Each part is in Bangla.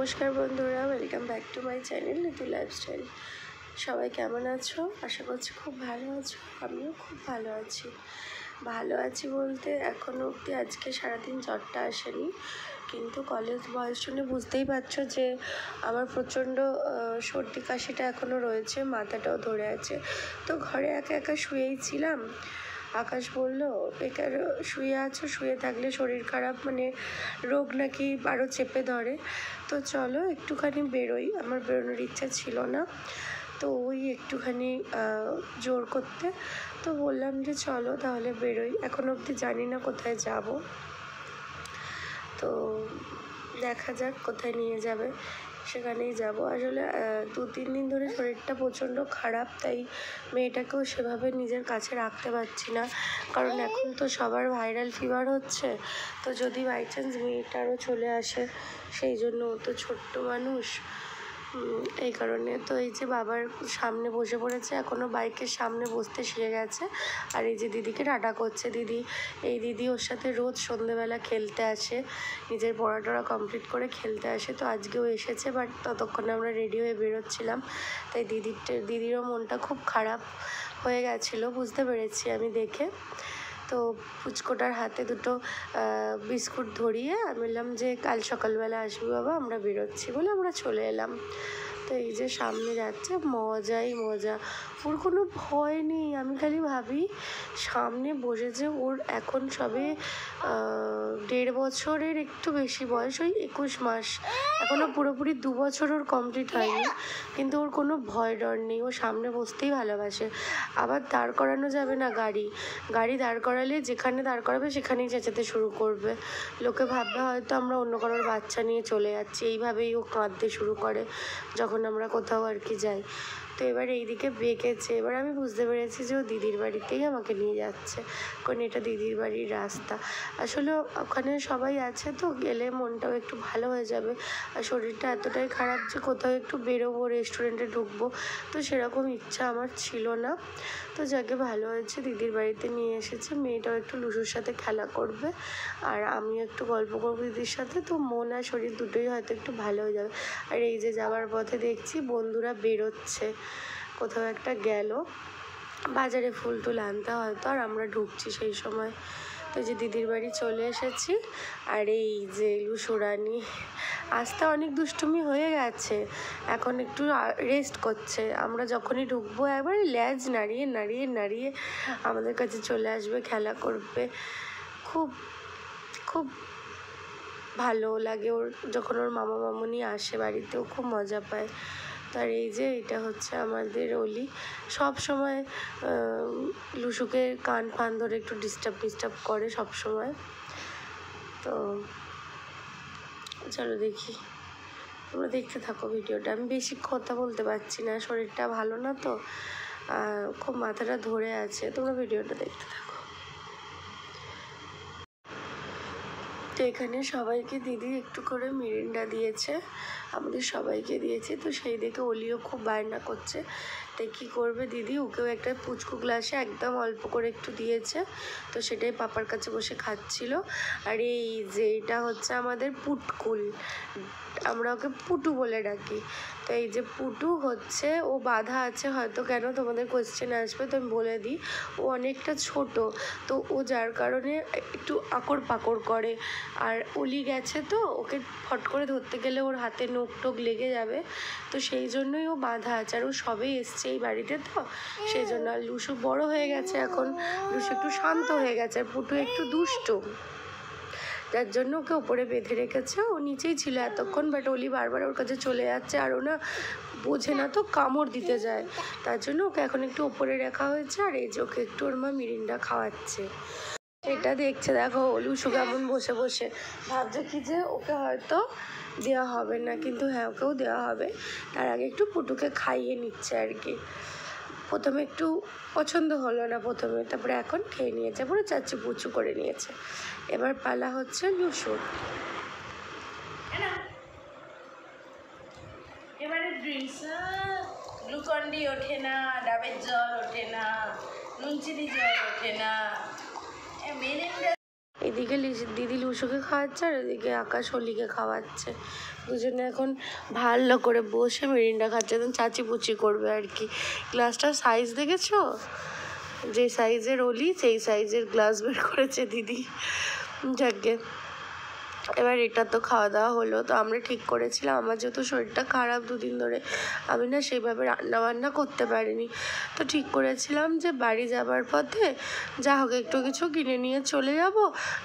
নমস্কার বন্ধুরা, welcome back to my channel Nitu lifestyle. সবাই কেমন আছো? আশা করছি খুব ভালো আছো। আমিও খুব ভালো আছি। ভালো আছি বলতে এখনও অবধি আজকে সারাদিন জ্বরটা আসেনি, কিন্তু কলেজ বয়স শুনে বুঝতেই পারছো যে আমার প্রচণ্ড সর্দি কাশিটা এখনও রয়েছে, মাথাটাও ধরে আছে। তো ঘরে একা একা শুয়েই ছিলাম। আকাশ বলল, বেকার শুয়ে আছো, শুয়ে থাকলে শরীর খারাপ, মানে রোগ নাকি আরও চেপে ধরে। তো চলো একটুখানি বেরোই। আমার বেরোনোর ইচ্ছা ছিল না, তো ওই একটুখানি জোর করতে তো বললাম যে চলো তাহলে বেরোই। এখন অবধি জানি না কোথায় যাব, তো দেখা যাক কোথায় নিয়ে যাবে, সেখানেই যাব। আসলে 2-3 দিন ধরে শরীরটা প্রচণ্ড খারাপ, তাই মেয়েটাকেও সেভাবে নিজের কাছে রাখতে পারছি না, কারণ এখন তো সবার ভাইরাল ফিভার হচ্ছে। তো যদি বাই চান্স মেয়েটারও চলে আসে, সেই জন্য ও তো ছোট্ট মানুষ, এই কারণে। তো এই যে বাবার সামনে বসে পড়েছে, এখনও বাইকের সামনে বসতে শিখে গেছে। আর এই যে দিদিকে টাটা করছে। এই দিদি ওর সাথে রোজ সন্ধেবেলা খেলতে আসে, নিজের পড়াটরা কমপ্লিট করে খেলতে আসে। তো আজকেও এসেছে, বাট ততক্ষণে আমরা রেডি হয়ে বেরোচ্ছিলাম, তাই দিদিরও মনটা খুব খারাপ হয়ে গেছিলো, বুঝতে পেরেছি আমি দেখে। তো পুচকোটার হাতে দুটো বিস্কুট ধরিয়ে আমি বললাম যে কাল সকালবেলা আসবি বাবা, আমরা বেরোচ্ছি বলে আমরা চলে এলাম। তো এই যে সামনে যাচ্ছে, মজাই মজা, ওর কোনো ভয় নেই। আমি খালি ভাবি, সামনে বসেছে, ওর এখন সবে 1.5 বছরের একটু বেশি বয়স, ওই 21 মাস, এখনও পুরোপুরি 2 বছর ওর কমপ্লিট হয়নি, কিন্তু ওর কোনো ভয় ডর নেই। ও সামনে বসতেই ভালোবাসে। আবার দাঁড় করানো যাবে না গাড়ি দাঁড় করালে যেখানে দাঁড় করাবে সেখানেই চেঁচাতে শুরু করবে। লোকে ভাববে হয়তো আমরা অন্য কারোর বাচ্চা নিয়ে চলে যাচ্ছি, এইভাবেই ও কাঁদতে শুরু করে যখন আমরা কোথাও আর কি যাই। তো এবার এইদিকে বেঁকেছে, এবার আমি বুঝতে পেরেছি যে ও দিদির বাড়িতেই আমাকে নিয়ে যাচ্ছে, কারণ এটা দিদির বাড়ির রাস্তা। আসলে ওখানে সবাই আছে, তো গেলে মনটাও একটু ভালো হয়ে যাবে। আর শরীরটা এতটাই খারাপ যে কোথাও একটু বেরোবো, রেস্টুরেন্টে ঢুকবো, তো সেরকম ইচ্ছা আমার ছিল না। তো যাকে ভালো হয়েছে, দিদির বাড়িতে নিয়ে এসেছে। মেয়েটাও একটু লুসুর সাথে খেলা করবে, আর আমিও একটু গল্প করবো দিদির সাথে। তো মন আর শরীর দুটোই হয়তো একটু ভালো হয়ে যাবে। আর এই যে যাওয়ার পথে দেখছি বন্ধুরা বেরোচ্ছে, কোথাও একটা গেল বাজারে ফুল টুল আনতে হয়তো, আর আমরা ঢুকছি সেই সময়। তো যে দিদির বাড়ি চলে এসেছি, আর এই যে লুসুরানি আসতে অনেক দুষ্টুমি হয়ে গেছে, এখন একটু রেস্ট করছে। আমরা যখনই ঢুকবো একবার ল্যাজ নাড়িয়ে নাড়িয়ে নাড়িয়ে আমাদের কাছে চলে আসবে, খেলা করবে। খুব খুব ভালো লাগে ওর, যখন ওর মামা মামুনি আসে বাড়িতেও খুব মজা পায়। তার এই যে এটা হচ্ছে আমাদের অলি, সব সময় লুসুকে কান ফান ধরে একটু ডিস্টার্ব করে সব সময়। তো চলো দেখি, তোমরা দেখতে থাকো ভিডিওটা। আমি বেশি কথা বলতে পারছি না, শরীরটা ভালো না, তো খুব মাথাটা ধরে আছে। তোমরা ভিডিওটা দেখতে থাকো। তো এখানে সবাইকে দিদি একটু করে মিরিন্ডা দিয়েছে, আমাদের সবাইকে দিয়েছে। তো সেই দেখে অলিও খুব বায়না করছে, তাই কী করবে দিদি, ওকেও একটা পুচকু গ্লাসে একদম অল্প করে একটু দিয়েছে। তো সেটাই পাপার কাছে বসে খাচ্ছিল। আর এই যে এটা হচ্ছে আমাদের পুটকুল, আমরা ওকে পুটু বলে ডাকি। তো এই যে পুটু হচ্ছে, ও বাঁধা আছে হয়তো, কেন তোমাদের কোয়েশ্চেন আসবে, তো আমি বলে দিই। ও অনেকটা ছোট, তো ও যার কারণে একটু আকড় পাকড় করে। আর অলি গেছে, তো ওকে ফট করে ধরতে গেলে ওর হাতে নোক টোক লেগে যাবে, তো সেই জন্যই ও বাঁধা আছে। আর ও সবেই এসছে এই বাড়িতে, তো সেই জন্য। আর লুসু বড় হয়ে গেছে এখন, লুসু একটু শান্ত হয়ে গেছে, আর পুটু একটু দুষ্ট, যার জন্য ওকে ওপরে বেঁধে রেখেছে। ও নিচেই ছিল এতক্ষণ, বাট অলি বারবার ওর কাছে চলে যাচ্ছে, আর ও না বোঝে না, তো কামড় দিতে যায়, তার জন্য ওকে এখন একটু ওপরে রাখা হয়েছে। আর এই যে ওকে একটু ওর মা মিরিন্ডা খাওয়াচ্ছে। এটা দেখছে, দেখো লুসু কেমন বসে বসে ভাবছে কি যে ওকে হয়তো দেওয়া হবে না, কিন্তু হ্যাঁ ওকেও দেওয়া হবে। তার আগে একটু পুটুকে খাইয়ে নিচ্ছে আর কি। প্রথমে একটু পছন্দ হলো না প্রথমে, তারপরে এখন খেয়ে নিয়েছে, পুরো চাচু পুচু করে নিয়েছে। এবার পালা হচ্ছে লুসুর। এবারে ড্রিঙ্কস, গ্লুকন্ডি ওঠে না, ডাবের জল ওঠে না, নুন চিনি জল ওঠে না, এই এদিকে দিদি লুসুকে খাওয়াচ্ছে আর এদিকে আকাশ হোলিকে খাওয়াচ্ছে। দুজনে এখন ভালো করে বসে মিরিন্ডা খাচ্ছে, একদম চাচিপুচি করবে আর কি। গ্লাসটার সাইজ দেখেছো? যে সাইজের অলি সেই সাইজের গ্লাস বের করেছে দিদি। যাকে এবার এটা তো খাওয়া দাওয়া হলো। তো আমরা ঠিক করেছিলাম, আমার যেহেতু শরীরটা খারাপ দুদিন ধরে, আমি না সেইভাবে রান্নাবান্না করতে পারিনি, তো ঠিক করেছিলাম যে বাড়ি যাবার পথে যা হোক একটু কিছু কিনে নিয়ে চলে যাব,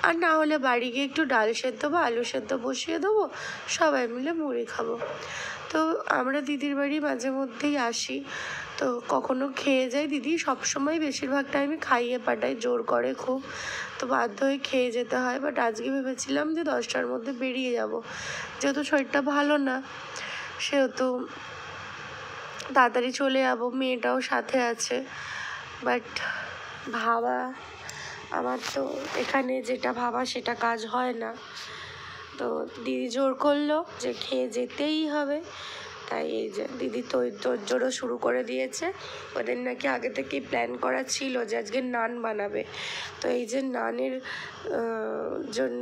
আর না হলে বাড়ি গিয়ে একটু ডাল সেদ্ধ বা আলু সেদ্ধ বসিয়ে দেবো, সবাই মিলে মুড়ি খাবো। তো আমরা দিদির বাড়ি মাঝে মধ্যেই আসি, তো কখনো খেয়ে যাই। দিদি সবসময় বেশিরভাগ টাইমে খাইয়ে পাঠায়, জোর করে খুব, তো বাধ্য হয়ে খেয়ে যেতে হয়। বাট আজকে ভেবেছিলাম যে 10টার মধ্যে বেরিয়ে যাব, যেহেতু শরীরটা ভালো না সেহেতু তাড়াতাড়ি চলে যাব, মেয়েটাও সাথে আছে। বাট ভাবা, আমার তো এখানে যেটা ভাবা সেটা কাজ হয় না। তো দিদি জোর করলো যে খেয়ে যেতেই হবে, তাই এই যে দিদি তোড়জোড়ও শুরু করে দিয়েছে। ওদের নাকি আগে থেকেই প্ল্যান করা ছিল যে আজকে নান বানাবে, তো এই যে নানের জন্য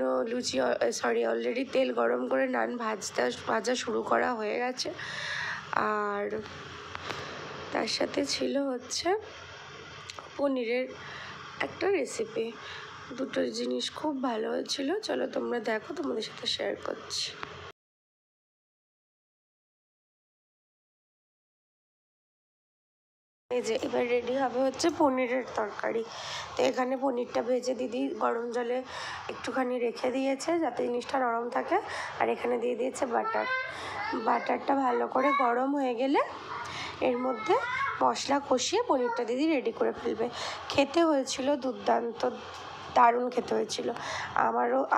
অলরেডি তেল গরম করে নান ভাজা শুরু করা হয়ে গেছে। আর তার সাথে ছিল হচ্ছে পনিরের একটা রেসিপি। দুটো জিনিস খুব ভালো হয়েছিল, চলো তোমরা দেখো, তোমাদের সাথে শেয়ার করছি। এই যে এবার রেডি হবে হচ্ছে পনিরের তরকারি। তো এখানে পনিরটা ভেজে দিদি গরম জলে একটুখানি রেখে দিয়েছে যাতে জিনিসটা নরম থাকে, আর এখানে দিয়ে দিয়েছে বাটারটা ভালো করে গরম হয়ে গেলে এর মধ্যে মশলা কষিয়ে পনিরটা দিদি রেডি করে ফেলবে। খেতে হয়েছিল দুর্দান্ত, দারুণ খেতে হয়েছিল।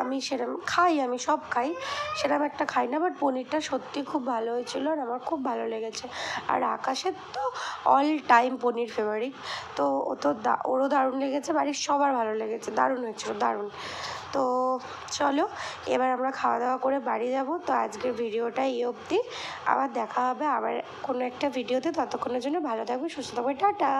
আমি সেরকম খাই, আমি সব খাই, সেরকম একটা খাই না, বাট পনিরটা সত্যি খুব ভালো হয়েছিল আর আমার খুব ভালো লেগেছে। আর আকাশের তো অল টাইম পনির ফেভারিট, তো ওরও দারুণ লেগেছে, বাড়ির সবার ভালো লেগেছে, দারুণ হয়েছিল, দারুণ। তো চলো এবার আমরা খাওয়া দাওয়া করে বাড়ি যাব। তো আজকের ভিডিওটা এই অবধি, আবার দেখা হবে আবার কোনো একটা ভিডিওতে। ততক্ষণের জন্য ভালো থাকবে, সুস্থ থাকবে, টাটা।